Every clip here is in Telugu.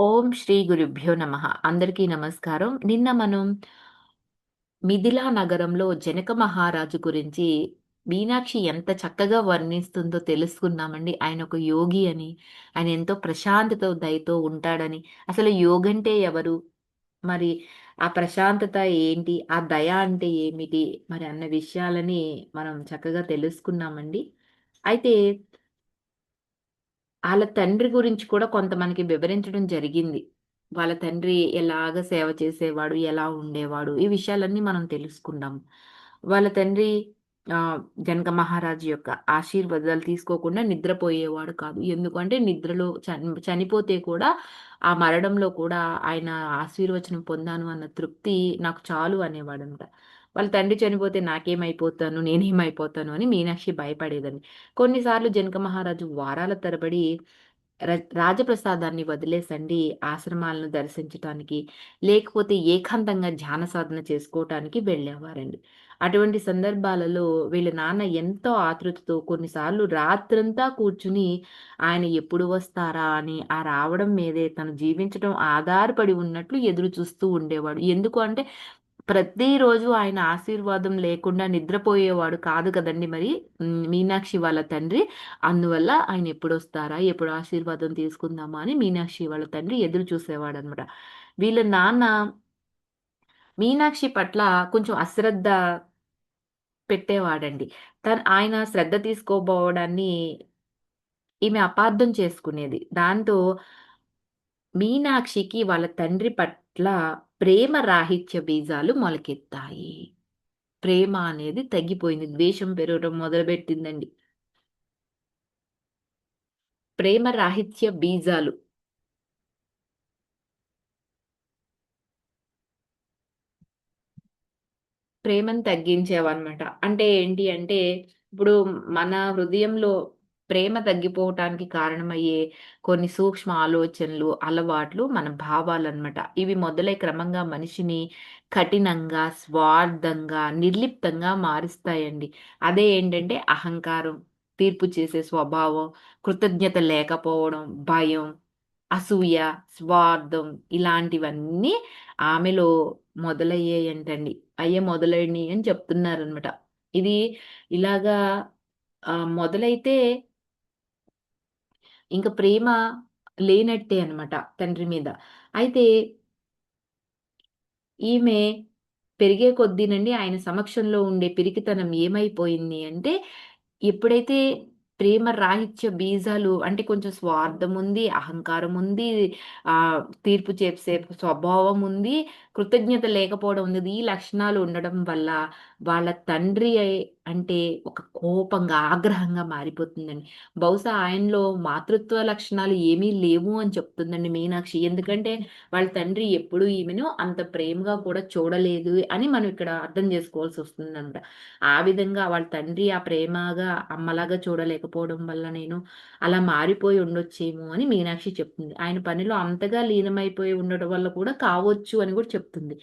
ఓం శ్రీ గురుభ్యో నమః. అందరికీ నమస్కారం. నిన్న మనం మిథిలా నగరంలో జనక మహారాజు గురించి మీనాక్షి ఎంత చక్కగా వర్ణిస్తుందో తెలుసుకున్నామండి. ఆయన ఒక యోగి అని, ఆయన ఎంతో ప్రశాంతత, దయతో ఉంటాడని, అసలు యోగంటే ఎవరు? మరి ఆ ప్రశాంతత ఏంటి? ఆ దయ అంటే ఏమిటి? మరి అన్న విషయాలని మనం చక్కగా తెలుసుకున్నామండి. అయితే ఆళ్ళ తండ్రి గురించి కూడా కొంత మనకి వివరించడం జరిగింది. వాళ్ళ తండ్రి ఎలాగ సేవ చేసేవాడు, ఎలా ఉండేవాడు, ఈ విషయాలన్నీ మనం తెలుసుకున్నాం. వాళ్ళ తండ్రి ఆహ్, జనక మహారాజు యొక్క ఆశీర్వాదాలు తీసుకోకుండా నిద్రపోయేవాడు కాదు. ఎందుకంటే నిద్రలో చనిపోతే కూడా ఆ మరణంలో కూడా ఆయన ఆశీర్వచనం పొందాను అన్న తృప్తి నాకు చాలు అనేవాడనమాట. వాళ్ళ తండ్రి చనిపోతే నాకేమైపోతాను, నేనేమైపోతాను అని మీనాక్షి భయపడేదని. కొన్నిసార్లు జనక మహారాజు వారాల తరబడి ర రాజప్రసాదాన్ని వదిలేసండి ఆశ్రమాలను దర్శించటానికి, లేకపోతే ఏకాంతంగా ధ్యాన సాధన చేసుకోవటానికి వెళ్ళేవారండి. అటువంటి సందర్భాలలో వీళ్ళ నాన్న ఎంతో ఆతృతతో కొన్నిసార్లు రాత్రంతా కూర్చుని ఆయన ఎప్పుడు వస్తారా అని ఆ రావడం మీదే తను జీవించడం ఆధారపడి ఉన్నట్లు ఎదురు చూస్తూ ఉండేవాడు. ఎందుకు అంటే ప్రతిరోజు ఆయన ఆశీర్వాదం లేకుండా నిద్రపోయేవాడు కాదు కదండీ మరి. మీనాక్షి వాళ్ళ తండ్రి. అందువల్ల ఆయన ఎప్పుడొస్తారా? ఎప్పుడు ఆశీర్వాదం తీసుకుందామా అని మీనాక్షి వాళ్ళ తండ్రి ఎదురు చూసేవాడనమాట. వీళ్ళ నాన్న మీనాక్షి పట్ల కొంచెం అశ్రద్ధ పెట్టేవాడండి. ఆయన శ్రద్ధ తీసుకోబోవడాన్ని ఈమె అపార్థం చేసుకునేది. దాంతో మీనాక్షికి వాళ్ళ తండ్రి పట్ల ప్రేమ రాహిత్య బీజాలు మొలకెత్తాయి. ప్రేమ అనేది తగ్గిపోయింది. ద్వేషం పెరగడం మొదలుపెట్టిందండి. ప్రేమ రాహిత్య బీజాలు. ప్రేమను తగ్గించేవన్నమాట. అంటే ఏంటి అంటే, ఇప్పుడు మన హృదయంలో ప్రేమ తగ్గిపోవటానికి కారణమయ్యే కొన్ని సూక్ష్మ ఆలోచనలు, అలవాట్లు మన భావాలన్నమాట. ఇవి మొదలై క్రమంగా మనిషిని కఠినంగా, స్వార్థంగా, నిర్లిప్తంగా మారుస్తాయండి. అదే ఏంటంటే అహంకారం, తీర్పు చేసే స్వభావం, కృతజ్ఞత లేకపోవడం, భయం, అసూయ, స్వార్థం ఇలాంటివన్నీ ఆమెలో మొదలయ్యాయంటండి. మొదలైనయి అని చెప్తున్నారనమాట. ఇది ఇలాగా మొదలైతే ఇంక ప్రేమ లేనట్టే అనమాట తండ్రి మీద. అయితే ఈమె పెరిగే కొద్దీనండి ఆయన సమక్షంలో ఉండే పిరికితనం ఏమైపోయింది అంటే, ఎప్పుడైతే ప్రేమ రాహిత్య బీజాలు అంటే కొంచెం స్వార్థముంది, అహంకారముంది, తీర్పు చేసే స్వభావముంది, కృతజ్ఞత లేకపోవడం ఉంది. ఈ లక్షణాలు ఉండడం వల్ల వాళ్ళ తండ్రి అంటే ఒక కోపంగా, ఆగ్రహంగా మారిపోతుందండి. బహుశా ఆయనలో మాతృత్వ లక్షణాలు ఏమీ లేవు అని చెప్తుందండి మీనాక్షి. ఎందుకంటే వాళ్ళ తండ్రి ఎప్పుడూ ఈమెను అంత ప్రేమగా కూడా చూడలేదు అని మనం ఇక్కడ అర్థం చేసుకోవాల్సొస్తుందనమాట. ఆ విధంగా వాళ్ళ తండ్రి ఆ ప్రేమగా అమ్మలాగా చూడలేకపోవడం వల్ల నేను అలా మారిపోయి ఉండొచ్చేమో అని మీనాక్షి చెప్తుంది. ఆయన పనిలో అంతగా లీనమైపోయి ఉండడం వల్ల కూడా కావచ్చు అని కూడా చెప్తుంది.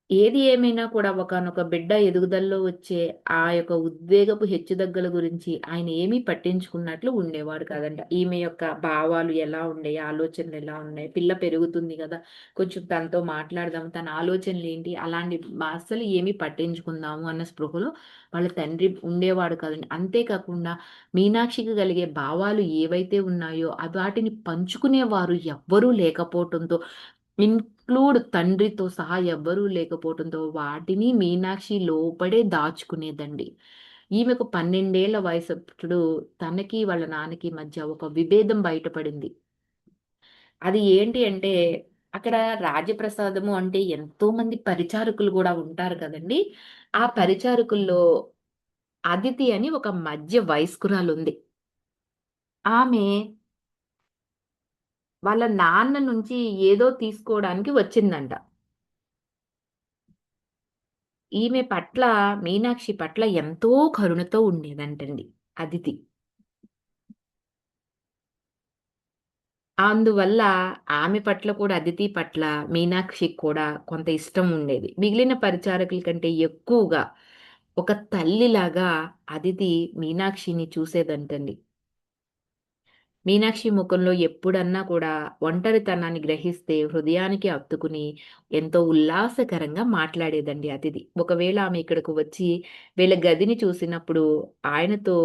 ఏది ఏమైనా కూడా ఒకానొక బిడ్డ ఎదుగుదలలో వచ్చే ఆ యొక్క ఉద్వేగపు హెచ్చుతగ్గుల గురించి ఆయన ఏమీ పట్టించుకున్నట్లు ఉండేవాడు కాదంట. ఈమె యొక్క భావాలు ఎలా ఉండేయి, ఆలోచనలు ఎలా ఉన్నాయి, పిల్ల పెరుగుతుంది గదా! కొంచెం తనతో మాట్లాడదాం, తన ఆలోచనలేంటి, అలాంటి అస్సలు ఏమీ పట్టించుకుందాము అన్న స్పృహలో వాళ్ళ తండ్రి ఉండేవాడు కాదండి. అంతే కాకుండా మీనాక్షికి కలిగే భావాలు ఏవైతే ఉన్నాయో వాటిని పంచుకునేవారు ఎవ్వరూ లేకపోవటంతో తండ్రితో సహా ఎవ్వరూ లేకపోవటంతో వాటిని మీనాక్షి లోపడే దాచుకునేదండి. ఈమెకు 12 ఏళ్ల వయసప్పుడు తనకి వాళ్ళ నాన్నకి మధ్య ఒక విభేదం బయటపడింది. అది ఏంటి అంటే అక్కడ రాజప్రసాదము అంటే ఎంతోమంది పరిచారకులు గూడా ఉంటారు కదండీ! ఆ పరిచారకుల్లో అదితి అని ఒక మధ్య వయస్కురాలుంది. ఆమె వాళ్ళ నాన్న నుంచి ఏదో తీసుకోవడానికి వచ్చిందంట. ఈమె పట్ల మీనాక్షి పట్ల ఎంతో కరుణతో ఉండేదంటండి అదితి. అందువల్ల ఆమె పట్ల కూడా అదితి పట్ల మీనాక్షికి కూడా కొంత ఇష్టం ఉండేది. మిగిలిన పరిచారకుల కంటే ఎక్కువగా ఒక తల్లిలాగా అదితి మీనాక్షిని చూసేదంటండి. మీనాక్షి ముఖంలో ఎప్పుడన్నా కూడా ఒంటరితనాన్ని గ్రహిస్తే హృదయానికి హత్తుకుని ఎంతో ఉల్లాసకరంగా మాట్లాడేదండి అతిథి. ఒకవేళ ఆమె ఇక్కడకు వచ్చి వీళ్ళ గదిని చూసినప్పుడు ఆయనతో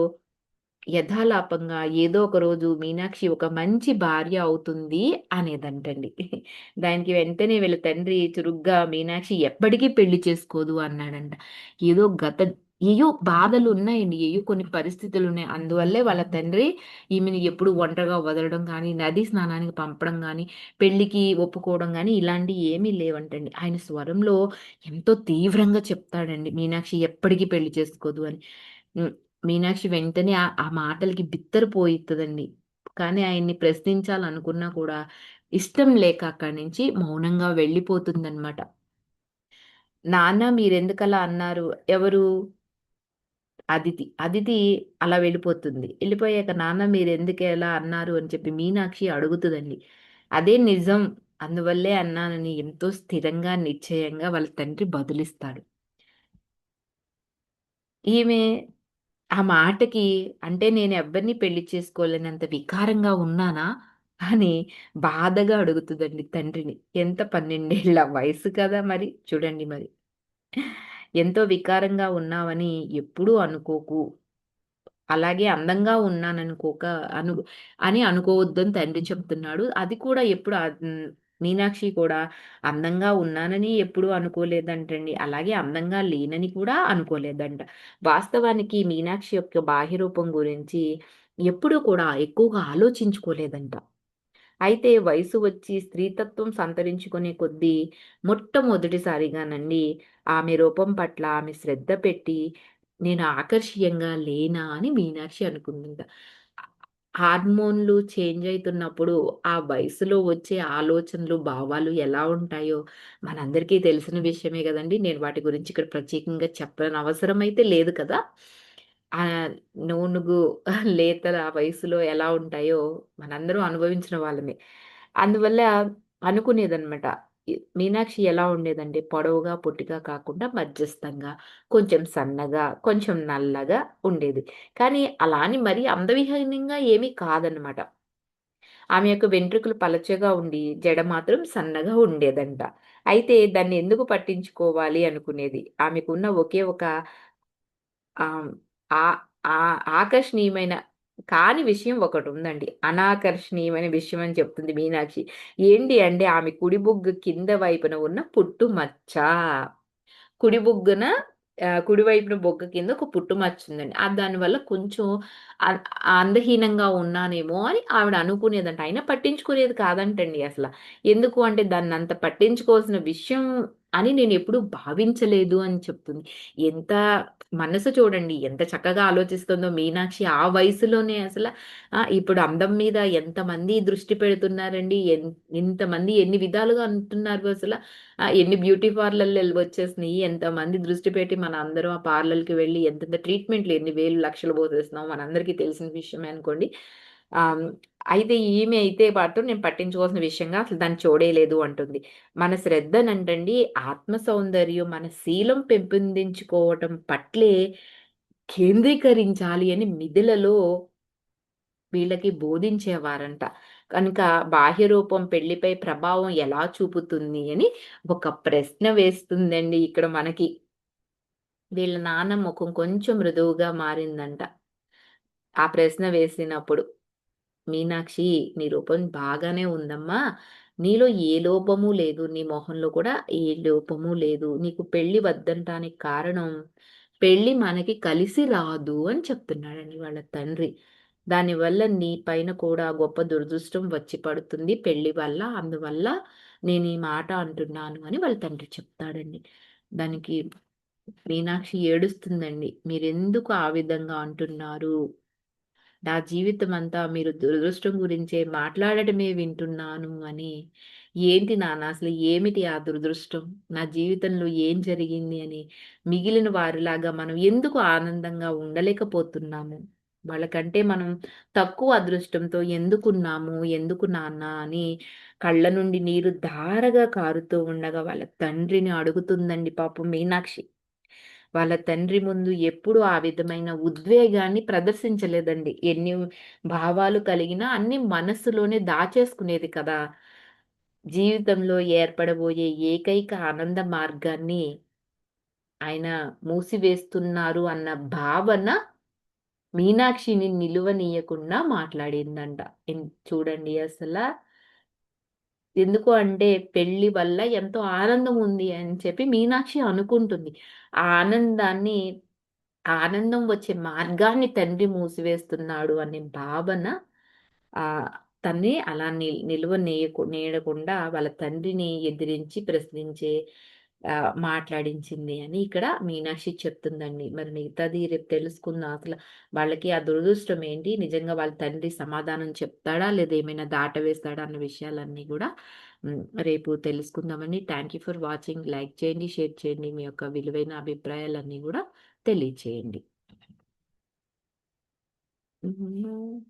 యథాలాపంగా ఏదో ఒక రోజు మీనాక్షి ఒక మంచి భార్య అవుతుంది అనేదంటండి. దానికి వెంటనే వీళ్ళ తండ్రి చురుగ్గా మీనాక్షి ఎప్పటికీ పెళ్లి చేసుకోదు అన్నాడంట. ఏదో గత ఏయో బాధలున్నాయండి. ఏయో కొన్ని పరిస్థితులున్నాయి. అందువల్లే వాళ్ళ తండ్రి ఈమెని ఎప్పుడు ఒంటరిగా వదలడం గానీ, నదీ స్నానానికి పంపడం గానీ, పెళ్ళికి ఒప్పుకోవడం గానీ ఇలాంటియి ఏమీ లేవంటండి. ఆయన స్వరంలో ఎంతో తీవ్రంగా చెప్తాడండి మీనాక్షి ఎప్పటికి పెళ్లి చేసుకోదు అని. హ్మ్. మీనాక్షి వెంటనే ఆ మాటలకి బిత్తరపోయితదండి. కానీ ఆయన్ని ప్రశ్నించాలనుకున్నా కూడా ఇష్టం లేక అక్కడి నుంచి మౌనంగా వెళ్ళిపోతుందనమాట. నాన్న మీరెందుకలా అన్నారు? ఎవరు? అదితి. అదితి అలా వెళ్ళిపోతుంది. ఎళ్ళిపోయాక నాన్న మీరెందుకలా అన్నారు అని చెప్పి మీనాక్షి అడుగుతదండి. అదే నిజం. అందువల్లే అన్నానని ఎంతో స్థిరంగా, నిశ్చయంగా వాళ్ళ తండ్రి బదులిస్తాడు. ఈమె ఆ మాటకి అంటే నేనెవ్వరిని పెళ్లి చేసుకోలేనంత వికారంగా ఉన్నానా? అని బాధగా అడుగుతదండి తండ్రిని. ఎంత 12 ఏళ్ల వయసు కదా మరి! చూడండి మరి. ఎంతో వికారంగా ఉన్నావని ఎప్పుడూ అనుకోకు. అలాగే అందంగా ఉన్నాననుకోక అను అని అనుకోవద్దని తండ్రి చెప్తున్నాడు. అది కూడా ఎప్పుడు మీనాక్షి కూడా అందంగా ఉన్నానని ఎప్పుడూ అనుకోలేదంటండి. అలాగే అందంగా లేనని కూడా అనుకోలేదంట. వాస్తవానికి మీనాక్షి యొక్క బాహ్య రూపం గురించి ఎప్పుడూ కూడా ఎక్కువగా ఆలోచించుకోలేదంట. అయితే వయసు వచ్చి స్త్రీతత్వం సంతరించుకునే కొద్దీ మొట్టమొదటిసారిగానండి ఆమె రూపం పట్ల ఆమె శ్రద్ధ పెట్టి, నేను ఆకర్షణీయంగా లేనా అని మీనాక్షి అనుకుందంట. హార్మోన్‌లు చేంజ్ అయితున్నప్పుడు ఆ వయసులో వచ్చే ఆలోచనలు, భావాలు ఎలా ఉంటాయో మనందరికీ తెలిసిన విషయమే గదండీ! నేను వాటి గురించి ఇక్కడ ప్రత్యేకంగా చెప్పనవసరం అయితే లేదు కదా! నూనుగు లేతల వయసులో ఎలా ఉంటాయో మనందరం అనుభవించిన వాళ్ళమే. అందువల్ల అనుకునేదనమాట. మీనాక్షి ఎలా ఉండేదంటే పొడవుగా, పొట్టిగా కాకుండా మధ్యస్థంగా, కొంచెం సన్నగా, కొంచెం నల్లగా ఉండేది. కానీ అలా అని మరీ అందవిహీనంగా ఏమీ కాదనమాట. ఆమె యొక్క వెంట్రుకలు పలచగా ఉండి, జడ మాత్రం సన్నగా ఉండేదంట. అయితే దాన్ని ఎందుకు పట్టించుకోవాలి అనుకునేది. ఆమెకున్న ఒకే ఒక ఆహ్, ఆ ఆ ఆకర్షణీయమైన కాని విషయం ఒకటుందండి. అనాకర్షణీయమైన విషయం అని చెప్తుంది మీనాక్షి. ఏంటి అంటే ఆమె కుడి బుగ్గ కింద వైపున ఉన్న పుట్టుమచ్చ. కుడి బుగ్గన కుడి వైపున బొగ్గ కింద ఒక పుట్టుమచ్చుందండి. దానివల్ల కొంచెం అ అందహీనంగా ఉన్నానేమో అని ఆవిడ అనుకునేదంట. అయినా పట్టించుకునేది కాదంటండి అసల. ఎందుకు అంటే దాన్నంత పట్టించుకోవాల్సిన విషయం అని నేనెప్పుడు భావించలేదు అని చెప్తుంది. ఎంత మనసు చూడండి ఎంత చక్కగా ఆలోచిస్తుందో మీనాక్షి ఆ వయసులోనే అసల ఇప్పుడు అందం మీద ఎంతమంది దృష్టి పెడుతున్నారండి. ఇంతమంది ఎన్ని విధాలుగా అంటున్నారు అసల. ఎన్ని బ్యూటీ పార్లర్‌లు వచ్చేసినియి. ఎంతమంది దృష్టి పెట్టి మనందరం ఆ పార్లర్‌కి వెళ్లి ఎంతెంత ట్రీట్‌మెంట్‌లు ఎన్ని వేలు, లక్షలు పోసేస్తున్నామో మనందరికీ తెలిసిన విషయమే అనుకోండి. ఆహ్, హ్మ్. అయితే ఈమె అయితే మాత్రం నేను పట్టించుకోవాల్సిన విషయంగా అసలు దాన్ని చూడలేదు అంటుంది. మన శ్రద్ధనంటండి ఆత్మ సౌందర్యం, మన శీలం పెంపొందించుకోవటం పట్లే కేంద్రీకరించాలి అని మిథిలలో వీళ్ళకి బోధించేవారంట. కనుక బాహ్య రూపం పెళ్లిపై ప్రభావం ఎలా చూపుతుంది అని ఒక ప్రశ్న వేస్తుందండి ఇక్కడ మనకి. వీళ్ళ నాన్న ముఖం కొంచెం మృదువుగా మారిందంట. ఆ ప్రశ్న వేసినప్పుడు. మీనాక్షి నీ రూపం బాగానే ఉందమ్మా. నీలో ఏ లోపము లేదు. నీ మొహంలో కూడా ఏ లోపము లేదు. నీకు పెళ్లి వద్దంటానికి కారణం, పెళ్లి మనకి కలిసి రాదు అని చెప్తున్నాడండి వాళ్ళ తండ్రి. దానివల్ల నీ పైన కూడా గొప్ప దురదృష్టం వచ్చి పడుతుంది పెళ్లి వల్ల. అందువల్ల నేను ఈ మాట అంటున్నాను అని వాళ్ళ తండ్రి చెప్తాడండి. దానికి మీనాక్షి ఏడుస్తుందండి. మీరెందుకు ఆ విధంగా అంటున్నారు? నా జీవితమంతా మీరు దురదృష్టం గురించే మాట్లాడటమే వింటున్నాను అని. ఏంటి నాన్న అసలు ఏమిటి ఆ దురదృష్టం? నా జీవితంలో ఏం జరిగింది అని మిగిలిన వారిలాగా మనం ఎందుకు ఆనందంగా ఉండలేకపోతున్నాము? వాళ్ళకంటే మనం తక్కువ అదృష్టంతో ఎందుకున్నాము? ఎందుకు నాన్న అని కళ్ళ నుండి నీరు ధారగా కారుతూ ఉండగా వాళ్ళ తండ్రిని అడుగుతుందండి పాపం మీనాక్షి. వాళ్ళ తండ్రి ముందు ఎప్పుడు ఆ విధమైన ఉద్వేగాన్ని ప్రదర్శించలేదండి. ఎన్ని భావాలు కలిగినా అన్నీ మనస్సులోనే దాచేసుకునేది కదా! జీవితంలో ఏర్పడబోయే ఏకైక ఆనంద మార్గాన్ని ఆయన మూసివేస్తున్నారు అన్న భావన మీనాక్షిని నిలువనీయకుండా మాట్లాడిందంట. చూడండి ఎందుకు అంటే పెళ్లి వల్ల ఎంతో ఆనందం ఉంది అని చెప్పి మీనాక్షి అనుకుంటుంది. ఆ ఆనందాన్ని ఆనందం వచ్చే మార్గాన్ని తండ్రి మూసివేస్తున్నాడు అనే భావన ఆహ్, తన్ని అలా నీయకుండా వాళ్ళ తండ్రిని ఎదిరించి ప్రశ్నించే మాట్లాడించింది అని ఇక్కడ మీనాక్షి చెప్తుందండి. మరి మిగతాది రేపు తెలుసుకుందాం. అసలు వాళ్ళకి ఆ దురదృష్టం ఏంటి? నిజంగా వాళ్ళ తండ్రి సమాధానం చెప్తాడా? లేదా ఏమైనా దాటవేస్తాడా? అన్న విషయాలన్నీ గూడా రేపు తెలుసుకుందామండి. Thank you for watching. Like చేయండి, షేర్ చేయండి. మీ యొక్క విలువైన అభిప్రాయాలన్నీ గూడా తెలియచేయండి. Mhm.